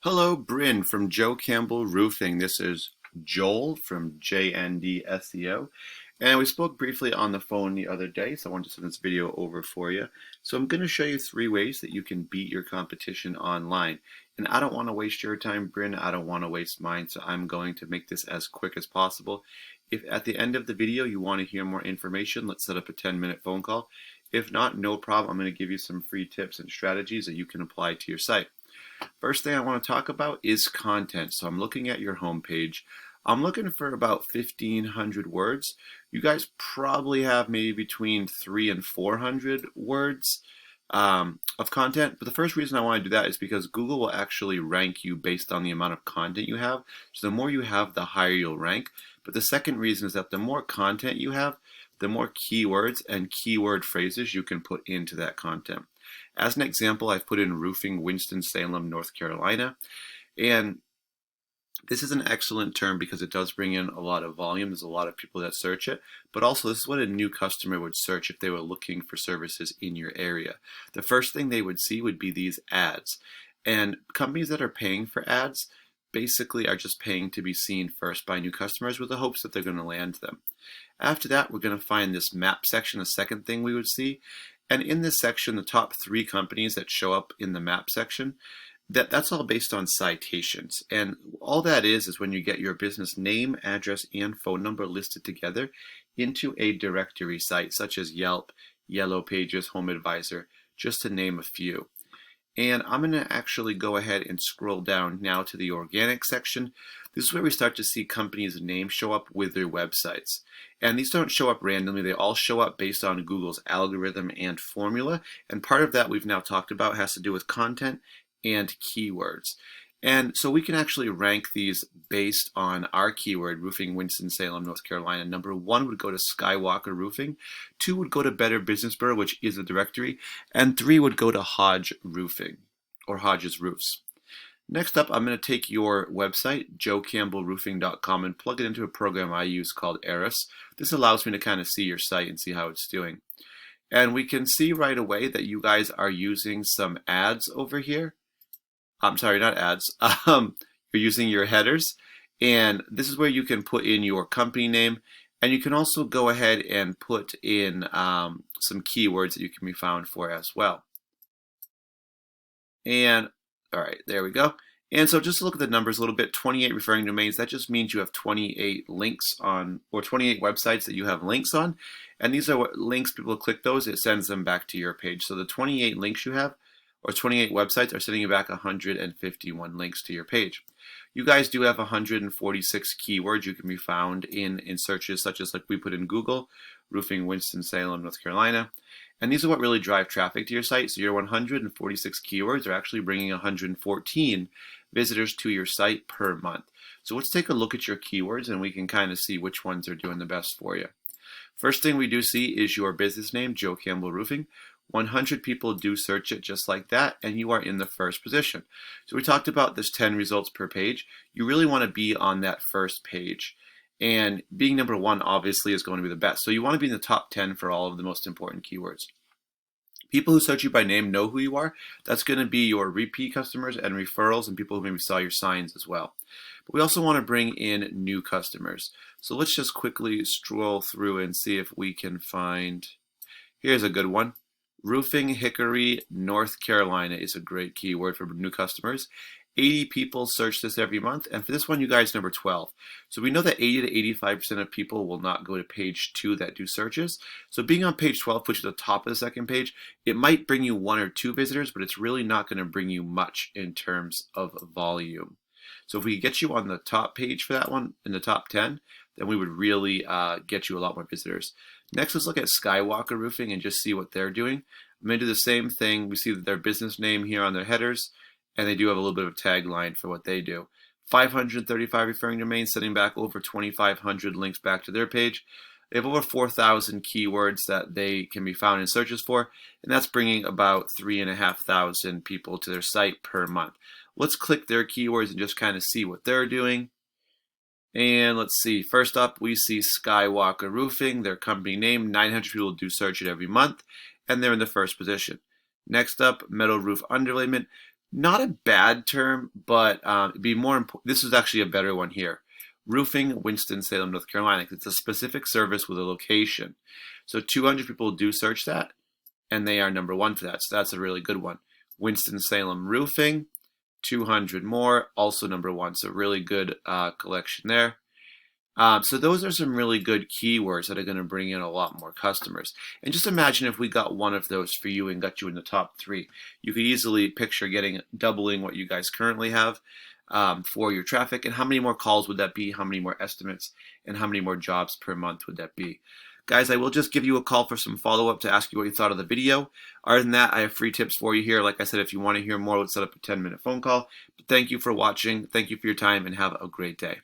Hello, Brinn from Joe Campbell Roofing. This is Joel from JND SEO. And we spoke briefly on the phone the other day, so I wanted to send this video over for you. So I'm going to show you 3 ways that you can beat your competition online. And I don't want to waste your time, Brinn. I don't want to waste mine, so I'm going to make this as quick as possible. If at the end of the video you want to hear more information, let's set up a 10-minute phone call. If not, no problem. I'm going to give you some free tips and strategies that you can apply to your site. First thing I want to talk about is content. So I'm looking at your homepage. I'm looking for about 1,500 words. You guys probably have maybe between 300 and 400 words of content. But the first reason I want to do that is because Google will actually rank you based on the amount of content you have. So the more you have, the higher you'll rank. But the second reason is that the more content you have, the more keywords and keyword phrases you can put into that content. As an example, I've put in roofing Winston-Salem, North Carolina, and this is an excellent term because it does bring in a lot of volume. There's a lot of people that search it, but also this is what a new customer would search if they were looking for services in your area. The first thing they would see would be these ads, and companies that are paying for ads basically are just paying to be seen first by new customers with the hopes that they're going to land them. After that, we're going to find this map section, the second thing we would see. And in this section, the top 3 companies that show up in the map section, that's all based on citations. And all that is when you get your business name, address, and phone number listed together into a directory site, such as Yelp, Yellow Pages, Home Advisor, just to name a few. And I'm going to actually go ahead and scroll down now to the organic section. This is where we start to see companies' names show up with their websites. And these don't show up randomly. They all show up based on Google's algorithm and formula. And part of that we've now talked about has to do with content and keywords. And so we can actually rank these based on our keyword, roofing Winston-Salem, North Carolina. Number 1 would go to Skywalker Roofing. 2 would go to Better Business Bureau, which is a directory. And 3 would go to Hodge Roofing, or Hodge's Roofs. Next up, I'm going to take your website, joecampbellroofing.com, and plug it into a program I use called ERIS. This allows me to kind of see your site and see how it's doing. And we can see right away that you guys are using some ads over here. I'm sorry, not ads. You're using your headers, and this is where you can put in your company name, and you can also go ahead and put in some keywords that you can be found for as well. And all right, there we go. And so just to look at the numbers a little bit, 28 referring domains, that just means you have 28 links on, or 28 websites that you have links on. And these are what links, people click those, it sends them back to your page. So the 28 links you have, or 28 websites, are sending you back 151 links to your page. You guys do have 146 keywords you can be found in searches such as like we put in Google, roofing Winston-Salem, North Carolina. And these are what really drive traffic to your site. So your 146 keywords are actually bringing 114 visitors to your site per month. So let's take a look at your keywords and we can kind of see which ones are doing the best for you. First thing we do see is your business name, Joe Campbell Roofing. 100 people do search it just like that, and you are in the first position. So we talked about this 10 results per page. You really want to be on that first page. And being number 1 obviously is going to be the best. So you want to be in the top 10 for all of the most important keywords. People who search you by name know who you are. That's going to be your repeat customers and referrals and people who maybe saw your signs as well. But we also want to bring in new customers. So let's just quickly scroll through and see if we can find, here's a good one. Roofing Hickory, North Carolina is a great keyword for new customers. 80 people search this every month, and for this one, you guys number 12. So we know that 80 to 85% of people will not go to page 2 that do searches. So being on page 12 puts you at the top of the second page. It might bring you 1 or 2 visitors, but it's really not going to bring you much in terms of volume. So if we get you on the top page for that one, in the top 10, then we would really get you a lot more visitors. Next, let's look at Skywalker Roofing and just see what they're doing. I'm going to do the same thing. We see their business name here on their headers, and they do have a little bit of a tagline for what they do. 535 referring domains, sending back over 2,500 links back to their page. They have over 4,000 keywords that they can be found in searches for, and that's bringing about 3,500 people to their site per month. Let's click their keywords and just kind of see what they're doing. And let's see, first up we see Skywalker Roofing, their company name. 900 people do search it every month, and they're in the first position. Next up, metal roof underlayment. Not a bad term, but it'd be more important. This is actually a better one here. Roofing, Winston-Salem, North Carolina. It's a specific service with a location. So 200 people do search that, and they are number one for that. So that's a really good one. Winston-Salem Roofing, 200 more, also number one. So really good collection there. So those are some really good keywords that are going to bring in a lot more customers. And just imagine if we got one of those for you and got you in the top 3. You could easily picture doubling what you guys currently have for your traffic. And how many more calls would that be? How many more estimates? And how many more jobs per month would that be? Guys, I will just give you a call for some follow-up to ask you what you thought of the video. Other than that, I have free tips for you here. Like I said, if you want to hear more, let's set up a 10-minute phone call. But thank you for watching. Thank you for your time, and have a great day.